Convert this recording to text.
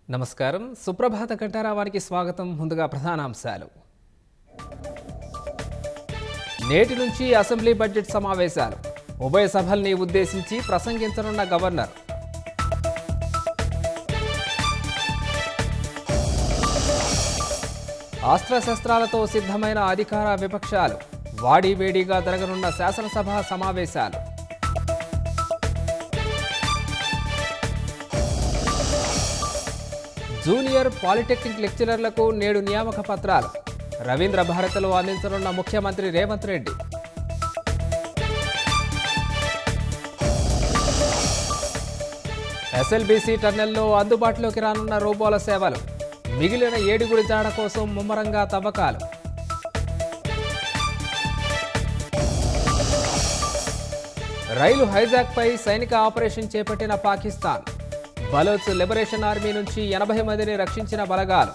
నమస్కారం. సుప్రభాత ఘంటారావానికి స్వాగతం. ముందుగా ప్రధానాంశాలు. నేటి నుంచి అసెంబ్లీ బడ్జెట్ సమావేశాలు. ఉభయ సభల్ని ఉద్దేశించి ప్రసంగించనున్న గవర్నర్. అస్త్రశస్త్రాలతో సిద్ధమైన అధికార విపక్షాలు. వాడివేడిగా జరగనున్న శాసనసభ సమావేశాలు. జూనియర్ పాలిటెక్నిక్ లెక్చరర్లకు నేడు నియామక పత్రాలు. రవీంద్ర భారతిలో అందించనున్న ముఖ్యమంత్రి రేవంత్ రెడ్డి. ఎస్ఎల్బీసీ టన్నెల్లో అందుబాటులోకి రానున్న రోబోల సేవలు. మిగిలిన 7 జాడ కోసం ముమ్మరంగా తవ్వకాలు. రైలు హైజాక్పై సైనిక ఆపరేషన్ చేపట్టిన పాకిస్తాన్. బలోచ్ లిబరేషన్ ఆర్మీ నుంచి 80 మందిని రక్షించిన బలగాలు.